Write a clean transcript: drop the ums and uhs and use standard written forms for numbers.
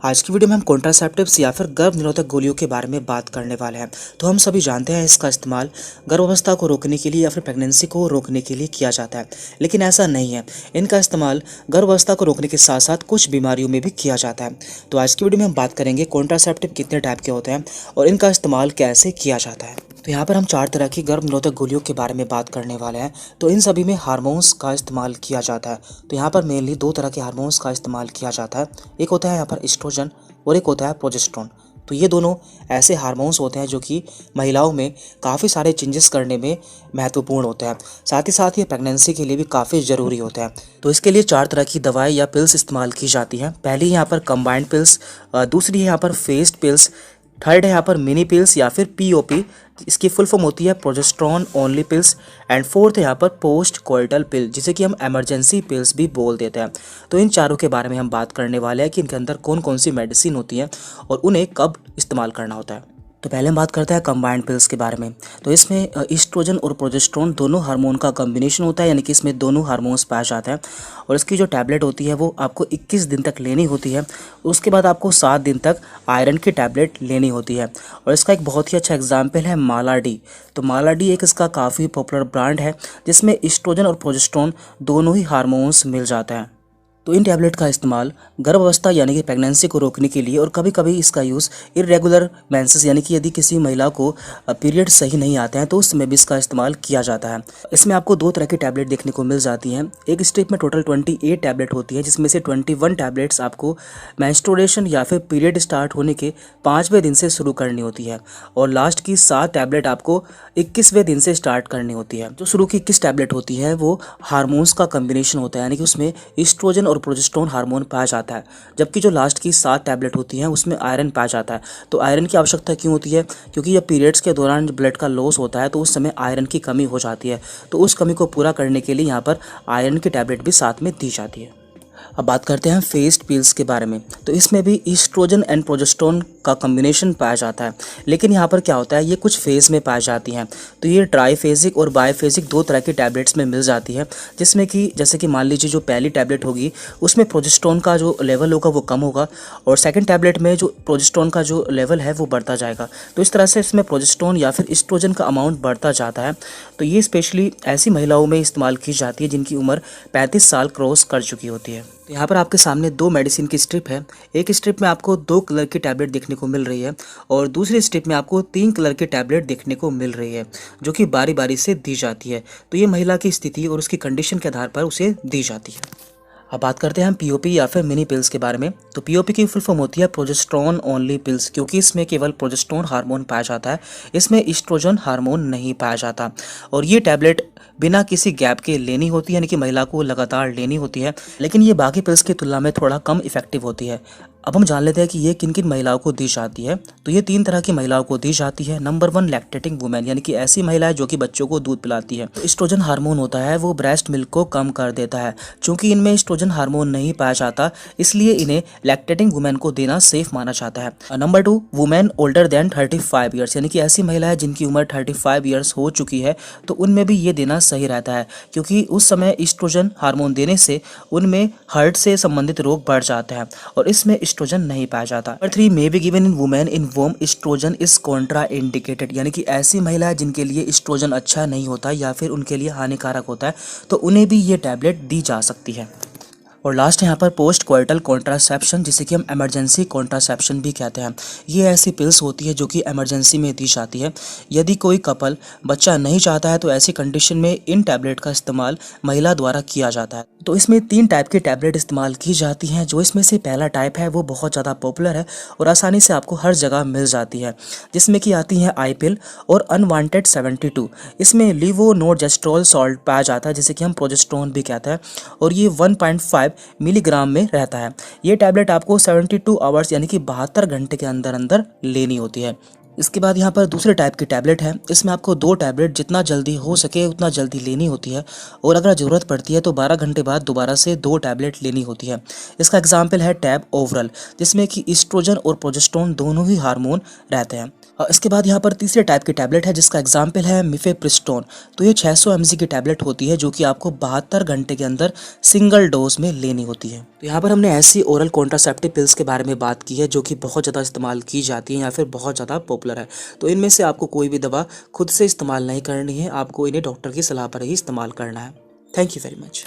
आज की वीडियो में हम कॉन्ट्रासेप्टिव्स या फिर गर्भ निरोधक गोलियों के बारे में बात करने वाले हैं। तो हम सभी जानते हैं इसका इस्तेमाल गर्भावस्था को रोकने के लिए या फिर प्रेगनेंसी को रोकने के लिए किया जाता है, लेकिन ऐसा नहीं है। इनका इस्तेमाल गर्भावस्था को रोकने के साथ साथ कुछ बीमारियों में भी किया जाता है। तो आज की वीडियो में हम बात करेंगे कॉन्ट्रासेप्टिव कितने टाइप के होते हैं और इनका इस्तेमाल कैसे किया जाता है। तो यहाँ पर हम 4 तरह की गर्भ निरोधक गोलियों के बारे में बात करने वाले हैं। तो इन सभी में हार्मोन्स का इस्तेमाल किया जाता है। तो यहाँ पर मेनली 2 तरह के हार्मोन्स का इस्तेमाल किया जाता है। एक होता है यहाँ पर एस्ट्रोजन और एक होता है प्रोजेस्टेरोन। तो ये दोनों ऐसे हार्मोन्स होते हैं जो कि महिलाओं में काफ़ी सारे चेंजेस करने में महत्वपूर्ण होते हैं। साथ ही साथ ये प्रेगनेंसी के लिए भी काफ़ी ज़रूरी होते हैं। तो इसके लिए 4 तरह की दवाएं या पिल्स इस्तेमाल की जाती हैं। पहली यहाँ पर कंबाइंड पिल्स, दूसरी है यहाँ पर फेस्ड पिल्स, थर्ड है यहाँ पर मिनी पिल्स या फिर पीओपी, इसकी फुल फॉर्म होती है progesterone only pills, and fourth है यहाँ पर पोस्ट कोइटल पिल, जिसे कि हम इमरजेंसी पिल्स भी बोल देते हैं। तो इन चारों के बारे में हम बात करने वाले हैं कि इनके अंदर कौन कौन सी मेडिसिन होती हैं और उन्हें कब इस्तेमाल करना होता है। तो पहले हम बात करते हैं कंबाइंड पिल्स के बारे में। तो इसमें ईस्ट्रोजन और प्रोजेस्टेरोन दोनों हार्मोन का कॉम्बिनेशन होता है, यानी कि इसमें दोनों हार्मोन्स पाए जाते हैं। और इसकी जो टैबलेट होती है वो आपको 21 दिन तक लेनी होती है। उसके बाद आपको 7 दिन तक आयरन की टैबलेट लेनी होती है। और इसका एक बहुत ही अच्छा एग्जाम्पल है मालाडी। तो मालाडी एक इसका काफ़ी पॉपुलर ब्रांड है जिसमें ईस्ट्रोजन और प्रोजेस्टेरोन दोनों ही हार्मोन्स मिल जाते हैं। तो इन टैबलेट का इस्तेमाल गर्भावस्था यानी कि प्रेगनेंसी को रोकने के लिए, और कभी कभी इसका यूज़ इरेगुलर मेंसेस यानी कि यदि किसी महिला को पीरियड सही नहीं आते हैं तो उस समय भी इसका इस्तेमाल किया जाता है। इसमें आपको 2 तरह की टैबलेट देखने को मिल जाती हैं। एक स्ट्रिप में टोटल 28 टैबलेट होती है, जिसमें से 21 टैबलेट्स आपको मेंस्ट्रुएशन या फिर पीरियड स्टार्ट होने के 5वें दिन से शुरू करनी होती है, और लास्ट की 7 टैबलेट आपको 21वें दिन से स्टार्ट करनी होती है। जो शुरू की 21 टैबलेट होती है वो हार्मोन्स का कॉम्बिनेशन होता है, यानी कि उसमें ईस्ट्रोजन और प्रोजेस्टेरोन हार्मोन पाया जाता है। जबकि जो लास्ट की 7 टैबलेट होती हैं उसमें आयरन पाया जाता है। तो आयरन की आवश्यकता क्यों होती है? क्योंकि जब पीरियड्स के दौरान ब्लड का लॉस होता है तो उस समय आयरन की कमी हो जाती है। तो उस कमी को पूरा करने के लिए यहाँ पर आयरन की टैबलेट भी साथ में दी जाती है। अब बात करते हैं फेस्ड पिल्स के बारे में। तो इसमें भी ईस्ट्रोजन एंड प्रोजेस्टेरोन का कॉम्बिनेशन पाया जाता है, लेकिन यहाँ पर क्या होता है, ये कुछ फेज़ में पाई जाती हैं। तो ये ट्राईफेजिक और बाईफेजिक 2 तरह की टैबलेट्स में मिल जाती है, जिसमें कि जैसे कि मान लीजिए जो पहली टैबलेट होगी उसमें प्रोजेस्टेरोन का जो लेवल होगा वो कम होगा, और सेकंड टैबलेट में जो प्रोजेस्टेरोन का जो लेवल है वो बढ़ता जाएगा। तो इस तरह से इसमें प्रोजेस्टेरोन या फिर ईस्ट्रोजन का अमाउंट बढ़ता जाता है। तो ये स्पेशली ऐसी महिलाओं में इस्तेमाल की जाती है जिनकी उम्र 35 साल क्रॉस कर चुकी होती है। तो यहाँ पर आपके सामने 2 मेडिसिन की स्ट्रिप है। एक स्ट्रिप में आपको 2 कलर की टैबलेट देखने को मिल रही है, और दूसरी स्ट्रिप में आपको 3 कलर की टैबलेट देखने को मिल रही है, जो कि बारी बारी से दी जाती है। तो ये महिला की स्थिति और उसकी कंडीशन के आधार पर उसे दी जाती है। अब बात करते हैं हम पीओपी या फिर मिनी पिल्स के बारे में। तो पीओपी की फुल फॉर्म होती है प्रोजेस्टेरोन ओनली पिल्स, क्योंकि इसमें केवल प्रोजेस्टेरोन हार्मोन पाया जाता है, इसमें ईस्ट्रोजन हार्मोन नहीं पाया जाता। और ये टैबलेट बिना किसी गैप के लेनी होती है, यानी कि महिला को लगातार लेनी होती है, लेकिन ये बाकी पिल्स की तुलना में थोड़ा कम इफेक्टिव होती है। अब हम जान लेते हैं कि ये किन किन महिलाओं को दी जाती है। तो ये 3 तरह की महिलाओं को दी जाती है। नंबर 1 लैक्टेटिंग वुमेन, यानी कि ऐसी महिलाएं जो कि बच्चों को दूध पिलाती है। ईस्ट्रोजन हार्मोन होता है वो ब्रेस्ट मिल्क को कम कर देता है। चूंकि इनमें ईस्ट्रोजन हार्मोन नहीं पाया जाता, इसलिए इन्हें लैक्टेटिंग वुमेन को देना सेफ माना जाता है। Number 2 women older than 35 years, यानी कि ऐसी महिलाएं जिनकी उम्र 35 ईयर्स हो चुकी है, तो उनमें भी ये देना सही रहता है, क्योंकि उस समय ईस्ट्रोजन हार्मोन देने से उनमें हार्ट से संबंधित रोग बढ़ जाते हैं और इसमें ईस्ट्रोजन नहीं पाया जाता। Number 3 may be given in women in whom oestrogen is contraindicated, यानी कि ऐसी महिलाएं जिनके लिए ईस्ट्रोजन अच्छा नहीं होता या फिर उनके लिए हानिकारक होता है, तो उन्हें भी ये टैबलेट दी जा सकती है। और लास्ट है यहाँ पर पोस्ट कोइटल कॉन्ट्रासेप्शन, जिसे कि हम इमरजेंसी कॉन्ट्रासेप्शन भी कहते हैं। ये ऐसी पिल्स होती है जो कि इमरजेंसी में दी जाती है। यदि कोई कपल बच्चा नहीं चाहता है तो ऐसी कंडीशन में इन टैबलेट का इस्तेमाल महिला द्वारा किया जाता है। तो इसमें 3 टाइप की टैबलेट इस्तेमाल की जाती हैं। जो इसमें से पहला टाइप है वो बहुत ज़्यादा पॉपुलर है और आसानी से आपको हर जगह मिल जाती है, जिसमें कि आती है आई पिल और अनवांटेड 72। इसमें लीवोनोर्जेस्ट्रोल सॉल्ट पाया जाता है, जिसे कि हम प्रोजेस्टेरोन भी कहते हैं, और ये 1.5 मिलीग्राम में रहता है। ये टैबलेट आपको 72 आवर्स यानी कि 72 घंटे के अंदर अंदर लेनी होती है। इसके बाद यहाँ पर दूसरे टाइप की टैबलेट है। इसमें आपको 2 टैबलेट जितना जल्दी हो सके उतना जल्दी लेनी होती है, और अगर ज़रूरत पड़ती है तो 12 घंटे बाद दोबारा से 2 टैबलेट लेनी होती है। इसका एग्जाम्पल है टैब ओवरल, जिसमें कि ईस्ट्रोजन और प्रोजेस्टेरोन दोनों ही हार्मोन रहते हैं। इसके बाद यहाँ पर तीसरे टाइप की टैबलेट है जिसका एग्जाम्पल है मिफेप्रिस्टोन। तो ये 600 mg की टैबलेट होती है जो कि आपको 72 घंटे के अंदर सिंगल डोज में लेनी होती है। तो यहाँ पर हमने ऐसी ओरल कॉन्ट्रासेप्टिव पिल्स के बारे में बात की है जो कि बहुत ज़्यादा इस्तेमाल की जाती हैं या फिर बहुत ज़्यादा पॉपुलर है। तो इनमें से आपको कोई भी दवा खुद से इस्तेमाल नहीं करनी है, आपको इन्हें डॉक्टर की सलाह पर ही इस्तेमाल करना है। Thank you very much.